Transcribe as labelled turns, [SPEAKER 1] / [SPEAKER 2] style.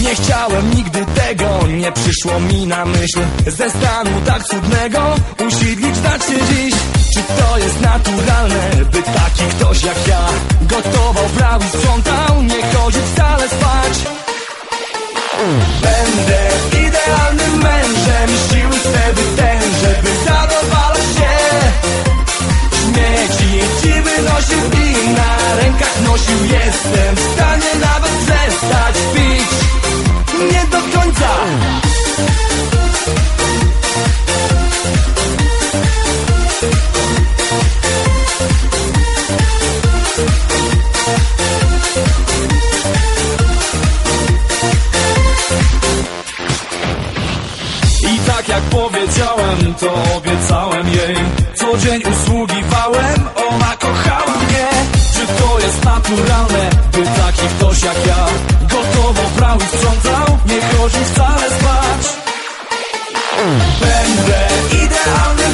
[SPEAKER 1] Nie chciałem nigdy tego, nie przyszło mi na myśl. Ze stanu tak cudnego usiedlić dać się dziś. Czy to jest naturalne, by taki ktoś jak ja gotował, prawił, sprzątał, nie chodzić wcale spać? Będę idealnym mężem, siły swe wytężę, by zadowalać się. Śmieci ci wynosił i na rękach nosił. Jestem w stanie nawet przestać pić. Nie do końca. I tak jak powiedziałem, to obiecałem jej. Co dzień usługiwałem, ona kochała mnie. Czy to jest naturalne, by taki ktoś jak ja gotowo prał i sprzątał, nie chodził wcale spać? Będę idealny